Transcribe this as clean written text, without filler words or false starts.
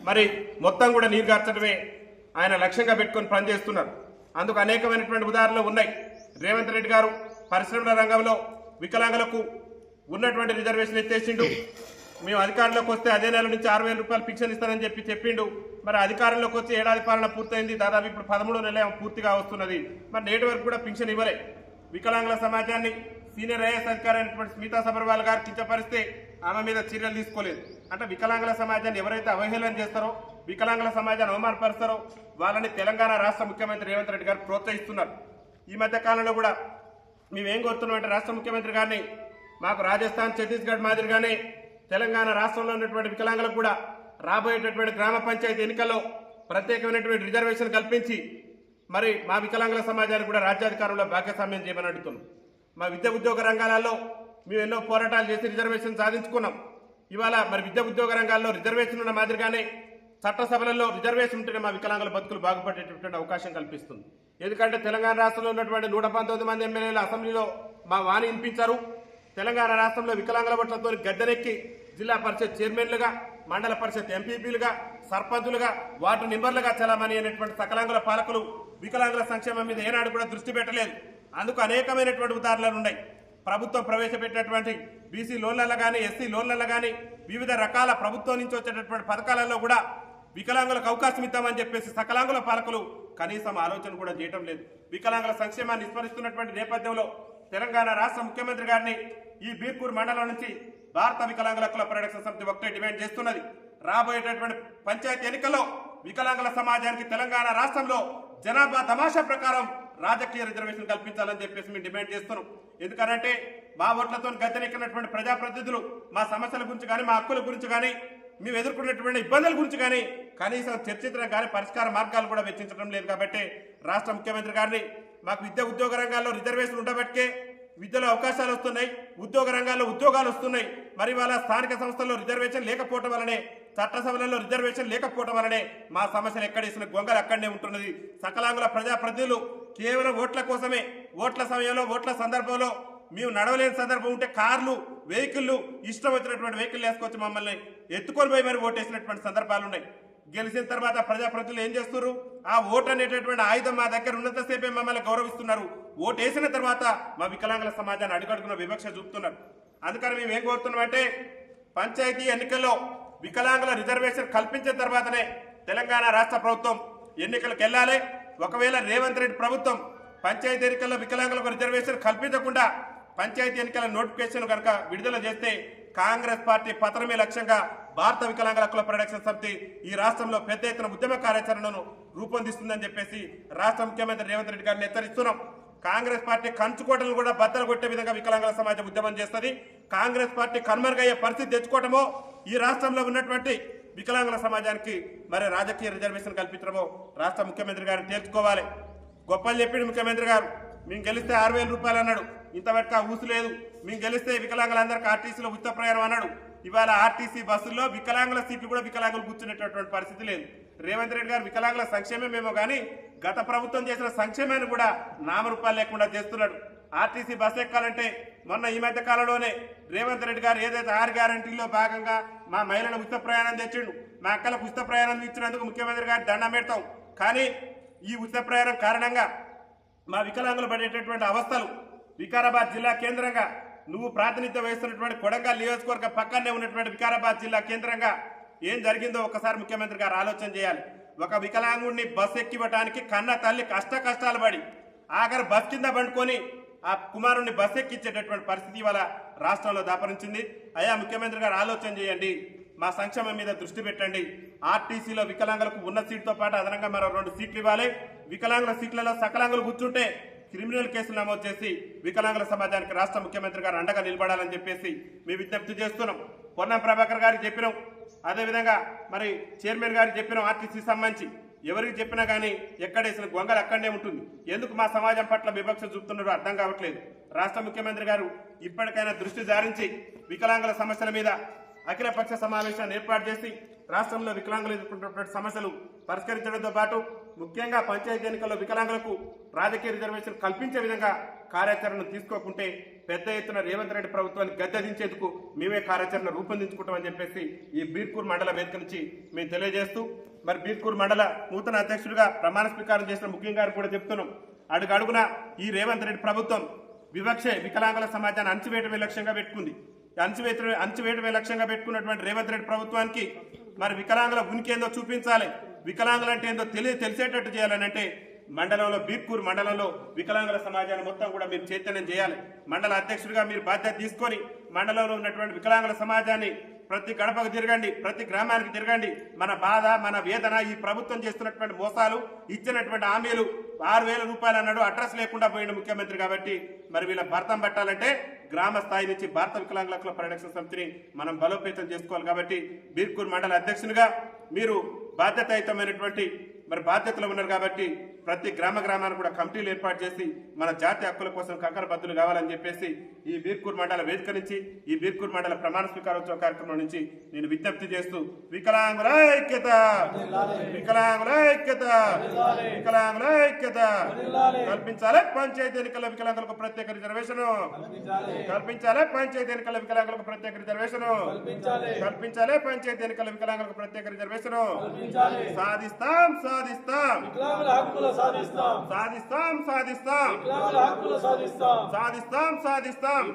మరి మొత్తం కూడా నీరు గార్చడమే ఆయన లక్ష్యంగా పెట్టుకొని పనిచేస్తున్నారు. అందుకు అనేకమైనటువంటి ఉదాహరణలు ఉన్నాయి. రేవంత్ రెడ్డి గారు పరిశ్రమల రంగంలో వికలాంగులకు ఉన్నటువంటి రిజర్వేషన్ ఎత్తేసిండు. మేము అధికారంలోకి వస్తే అదే నెల నుంచి 6,000 రూపాయలు పింఛన్ ఇస్తానని చెప్పిండు. మరి అధికారంలోకి వచ్చి ఏడాది పాలన పూర్తయింది, దాదాపు ఇప్పుడు 13వ నెల పూర్తిగా వస్తున్నది. మరి నేటి వరకు కూడా పింఛన్ ఇవ్వలే. వికలాంగుల సమాజాన్ని సీనియర్ ఐఏఎస్ అధికారి అయినటువంటి స్మితా సబర్వాల్ గారు కించపరిస్తే ఆమె మీద చర్యలు తీసుకోలేదు. అంటే వికలాంగుల సమాజాన్ని ఎవరైతే అవహేళన చేస్తారో, వికలాంగుల సమాజాన్ని అవమానపరుస్తారో వాళ్ళని తెలంగాణ రాష్ట్ర ముఖ్యమంత్రి రేవంత్ రెడ్డి గారు ప్రోత్సహిస్తున్నారు. ఈ మధ్య కాలంలో కూడా మేమేం కోరుతున్నామంటే రాష్ట్ర ముఖ్యమంత్రి గారిని మాకు రాజస్థాన్, ఛత్తీస్గఢ్ మాదిరిగానే తెలంగాణ రాష్ట్రంలో ఉన్నటువంటి వికలాంగులకు కూడా రాబోయేటటువంటి గ్రామ పంచాయతీ ఎన్నికల్లో ప్రత్యేకమైనటువంటి రిజర్వేషన్ కల్పించి మరి మా వికలాంగుల సమాజానికి కూడా రాజ్యాధికారంలో భాగస్వామ్యం చేయమని అడుగుతున్నాం. మా విద్య ఉద్యోగ రంగాలలో మేము ఎన్నో పోరాటాలు చేసి రిజర్వేషన్ సాధించుకున్నాం. ఇవాళ మరి విద్య ఉద్యోగ రంగాల్లో రిజర్వేషన్ ఉన్న మాదిరిగానే చట్టసభలలో రిజర్వేషన్ ఉంటేనే మా వికలాంగుల బతుకులు బాగుపడేటటువంటి అవకాశం కల్పిస్తుంది. ఎందుకంటే తెలంగాణ రాష్ట్రంలో ఉన్నటువంటి 119 మంది ఎమ్మెల్యేలు అసెంబ్లీలో మా వాణి వినిపించారు. తెలంగాణ రాష్ట్రంలో వికలాంగుల ఓట్లతో గద్దెనెక్కి జిల్లా పరిషత్ చైర్మన్లుగా, మండల పరిషత్ ఎంపీపీలుగా, సర్పంచులుగా, వార్డు మెంబర్లుగా చలామణి అయినటువంటి సకలాంగుల పాలకులు వికలాంగుల సంక్షేమం మీద ఏనాడు కూడా దృష్టి పెట్టలేదు. అందుకు అనేకమైనటువంటి ఉదాహరణలు ఉన్నాయి. ప్రభుత్వం ప్రవేశపెట్టినటువంటి బీసీ లోన్లలో కానీ, ఎస్సీ లోన్లలో కానీ, వివిధ రకాల ప్రభుత్వం నుంచి వచ్చేటటువంటి పథకాలలో కూడా వికలాంగులకు అవకాశం ఇద్దామని చెప్పేసి సకలాంగుల పాలకులు కనీసం ఆలోచన కూడా చేయటం లేదు. వికలాంగుల సంక్షేమాన్ని విస్మరిస్తున్నటువంటి నేపథ్యంలో తెలంగాణ రాష్ట్ర ముఖ్యమంత్రి గారిని ఈ బీర్పూర్ మండలం నుంచి భారత వికలాంగుల హక్కుల పరిరక్షణ సమితి ఒకటే డిమాండ్ చేస్తున్నది. రాబోయేటటువంటి పంచాయతీ ఎన్నికల్లో వికలాంగుల సమాజానికి తెలంగాణ రాష్ట్రంలో జనాభా తమాషా ప్రకారం రాజకీయ రిజర్వేషన్ కల్పించాలని చెప్పేసి మేము డిమాండ్ చేస్తున్నాం. ఎందుకనంటే మా ఓట్లతో గద్దెనెక్కినటువంటి ప్రజాప్రతినిధులు మా సమస్యల గురించి కానీ, మా హక్కుల గురించి కానీ, మేము ఎదుర్కొన్నటువంటి ఇబ్బందుల గురించి కానీ కనీసం చర్చించడం కానీ పరిష్కార మార్గాలు కూడా వెచ్చించడం లేదు. కాబట్టి రాష్ట్ర ముఖ్యమంత్రి గారిని మాకు విద్య ఉద్యోగ రంగాల్లో రిజర్వేషన్ ఉండబట్టే విద్యలో అవకాశాలు వస్తున్నాయి, ఉద్యోగ రంగాల్లో ఉద్యోగాలు వస్తున్నాయి. మరి వాళ్ళ స్థానిక సంస్థల్లో రిజర్వేషన్ లేకపోవడం వల్లనే, చట్టసభలలో రిజర్వేషన్ లేకపోవడం వల్లనే మా సమస్యలు ఎక్కడేసిన గొంగలు అక్కడనే ఉంటున్నది. సకలాంగుల ప్రజాప్రతినిధులు కేవలం ఓట్ల కోసమే, ఓట్ల సమయంలో, ఓట్ల సందర్భంలో మేము నడవలేని సందర్భం ఉంటే కార్లు, వెహికల్లు, ఇష్టం వచ్చినటువంటి వెహికల్ వేసుకొచ్చి మమ్మల్ని ఎత్తుకొని పోయి మరి ఓటేసినటువంటి సందర్భాలు ఉన్నాయి. గెలిచిన తర్వాత ప్రజాప్రతినిధులు ఏం చేస్తున్నారు? ఆ ఓటు అనేటటువంటి ఆయుధం మా దగ్గర ఉన్నంతసేపే మమ్మల్ని గౌరవిస్తున్నారు. ఓటు వేసిన తర్వాత మా వికలాంగుల సమాజాన్ని అడుగడుగున వివక్ష చూపుతున్నారు. అందుకని మేము ఏం కోరుతున్నామంటే పంచాయతీ ఎన్నికల్లో వికలాంగుల రిజర్వేషన్ కల్పించిన తర్వాతనే తెలంగాణ రాష్ట్ర ప్రభుత్వం ఎన్నికలకు వెళ్ళాలి. ఒకవేళ రేవంత్ రెడ్డి ప్రభుత్వం పంచాయతీ ఎన్నికల్లో వికలాంగులకు రిజర్వేషన్ కల్పించకుండా పంచాయతీ ఎన్నికల నోటిఫికేషన్ కనుక విడుదల చేస్తే కాంగ్రెస్ పార్టీ పతనమే లక్ష్యంగా భారత వికలాంగుల హక్కుల పరిరక్షణ సమితి ఈ రాష్ట్రంలో పెద్ద ఎత్తున ఉద్యమ కార్యాచరణను రూపొందిస్తుందని చెప్పేసి రాష్ట్ర ముఖ్యమంత్రి రేవంత్ రెడ్డి గారిని హెచ్చరిస్తున్నాం. కాంగ్రెస్ పార్టీ కంచుకోటలు కూడా బద్దలు కొట్టే విధంగా వికలాంగుల సమాజం ఉద్యమం చేస్తుంది. కాంగ్రెస్ పార్టీ కనుమరుగయ్యే పరిస్థితి తెచ్చుకోవటమో, ఈ రాష్ట్రంలో ఉన్నటువంటి వికలాంగుల సమాజానికి మరి రాజకీయ రిజర్వేషన్ కల్పించడమో రాష్ట్ర ముఖ్యమంత్రి గారిని తేల్చుకోవాలి. గొప్పలు చెప్పిండు ముఖ్యమంత్రి గారు. మేము గెలిస్తే 6,000 రూపాయలు అన్నాడు, ఇంతవరకు ఆ ఊసు లేదు. మేము గెలిస్తే వికలాంగులందరికీ ఆర్టీసీలో ఉచిత ప్రయాణం అన్నాడు. ఇవాళ ఆర్టీసీ బస్సుల్లో వికలాంగుల సీట్లు కూడా వికలాంగులు కూర్చునేటటువంటి పరిస్థితి లేదు. రేవంత్ రెడ్డి గారు వికలాంగుల సంక్షేమమేమో కానీ గత ప్రభుత్వం చేసిన సంక్షేమాన్ని కూడా నామరూపాలు లేకుండా చేస్తున్నాడు. ఆర్టీసీ బస్సు ఎక్కాలంటే మొన్న ఈ మధ్య కాలంలోనే రేవంత్ రెడ్డి గారు ఏదైతే 6 గ్యారంటీల్లో భాగంగా మా మహిళలకు ఉచిత ప్రయాణం తెచ్చిండు, మా అక్కలకు ఉచిత ప్రయాణం ఇచ్చినందుకు ముఖ్యమంత్రి గారు దండం పెడతాం. కానీ ఈ ఉచిత ప్రయాణం కారణంగా మా వికలాంగులు పడేటటువంటి అవస్థలు, వికారాబాద్ జిల్లా కేంద్రంగా నువ్వు ప్రాతినిధ్యం వహిస్తున్నటువంటి కొడంగల్ నియోజకవర్గ పక్కనే ఉన్నటువంటి వికారాబాద్ జిల్లా కేంద్రంగా ఏం జరిగిందో ఒకసారి ముఖ్యమంత్రి గారు ఆలోచన చేయాలి. ఒక వికలాంగుడిని బస్సు ఎక్కివ్వటానికి కన్న తల్లి కష్టాలు పడి ఆఖరి బస్ కింద పండుకొని ఆ కుమారుణ్ణి బస్సు ఎక్కించేటటువంటి పరిస్థితి ఇవాళ రాష్ట్రంలో దాపరించింది. అయ్యా ముఖ్యమంత్రి గారు ఆలోచన చేయండి, మా సంక్షేమం మీద దృష్టి పెట్టండి. ఆర్టీసీలో వికలాంగులకు ఉన్న సీటుతో పాటు అదనంగా మరో 2 సీట్లు ఇవ్వాలి. వికలాంగుల సీట్లలో సకలాంగులు కూర్చుంటే క్రిమినల్ కేసులు నమోదు చేసి వికలాంగుల సమాజానికి రాష్ట్ర ముఖ్యమంత్రి గారు అండగా నిలబడాలని చెప్పేసి మేము విజ్ఞప్తి చేస్తున్నాం. పొన్నం ప్రభాకర్ గారికి చెప్పినాం, అదేవిధంగా మరి చైర్మన్ గారికి చెప్పినాం. ఆర్టీసీ సంబంధించి ఎవరికి చెప్పినా కానీ ఎక్కడేసిన గొంగలు అక్కడనే ఉంటుంది. ఎందుకు మా సమాజం పట్ల వివక్ష చూపుతున్నారో అర్థం కావట్లేదు. రాష్ట్ర ముఖ్యమంత్రి గారు ఇప్పటికైనా దృష్టి సారించి వికలాంగుల సమస్యల మీద అఖిలపక్ష సమావేశాన్ని ఏర్పాటు చేసి రాష్ట్రంలో వికలాంగులు ఎదుర్కొంటున్నటువంటి సమస్యలు పరిష్కరించడంతో పాటు ముఖ్యంగా పంచాయతీ ఎన్నికల్లో వికలాంగులకు రాజకీయ రిజర్వేషన్ కల్పించే విధంగా కార్యాచరణ తీసుకోకుంటే పెద్ద ఎత్తున రేవంత్ రెడ్డి ప్రభుత్వాన్ని గద్దెదించేందుకు మేమే కార్యాచరణ రూపొందించుకుంటామని చెప్పేసి ఈ బీర్కూర్ మండల వేదిక నుంచి మేము తెలియజేస్తూ మరి బీర్కూర్ మండల నూతన అధ్యక్షుడిగా ప్రమాణ స్వీకారం చేసిన ముఖ్యంగా కూడా చెప్తున్నాం. అడుగడుగున ఈ రేవంత్ రెడ్డి ప్రభుత్వం వికలాంగుల సమాజాన్ని అణచివేయటమే లక్ష్యంగా పెట్టుకుంది. అణచివేయటమే లక్ష్యంగా పెట్టుకున్నటువంటి రేవంత్ రెడ్డి ప్రభుత్వానికి మరి వికలాంగుల ఉనికి ఏందో చూపించాలి, వికలాంగులు అంటే ఏందో తెలిసేటట్టు చేయాలని అంటే మండలంలో బీర్కూర్ మండలంలో వికలాంగుల సమాజాన్ని మొత్తం కూడా మీరు చైతన్యం చేయాలి. మండల అధ్యక్షుడిగా మీరు బాధ్యత తీసుకొని మండలంలో ఉన్నటువంటి వికలాంగుల సమాజాన్ని ప్రతి గడపకు తిరగండి, ప్రతి గ్రామానికి తిరగండి. మన బాధ, మన వేదన, ఈ ప్రభుత్వం చేస్తున్నటువంటి మోసాలు, ఇచ్చినటువంటి హామీలు 6,000 రూపాయలు అన్నాడు, అడ్రస్ లేకుండా పోయిన ముఖ్యమంత్రి. కాబట్టి మరి వీళ్ళ భర్తం పట్టాలంటే గ్రామ స్థాయి నుంచి భారత వికలాంగుల హక్కుల పరిరక్షణ సమితిని మనం బలోపేతం చేసుకోవాలి. కాబట్టి బీర్కూర్ మండల అధ్యక్షునిగా మీరు బాధ్యతాయుతమైనటువంటి మరి బాధ్యతలు ఉన్నారు. కాబట్టి ప్రతి గ్రామాన్ని కూడా కమిటీలు ఏర్పాటు చేసి మన జాతీయ హక్కుల కోసం కంకణబద్దులు కావాలని చెప్పేసి ఈ బీర్కూర్ మండల వేదిక నుంచి, ఈ బీర్కూర్ మండల ప్రమాణ స్వీకారోత్సవ కార్యక్రమం నుంచి నేను విజ్ఞప్తి చేస్తూ వికలాంగుల ఐక్యత, వికలాంగుల ఐక్యత, వికలాంగుల ఐక్యత కల్పించాలి. పంచాయతీ ఎన్నికల వికలాంగులకు ప్రత్యేక రిజర్వేషన్ కల్పించాలి. పంచాయతీ ఎన్నికల వికలాంగులకు ప్రత్యేక రిజర్వేషన్ కల్పించాలి. పంచాయతీ ఎన్నికల వికలాంగులకు ప్రత్యేక రిజర్వేషన్ సాధిస్తాం, సాధిస్తాం, సాధిస్తాం, సాధిస్తాం, సాధిస్తాం, సాధిస్తాం.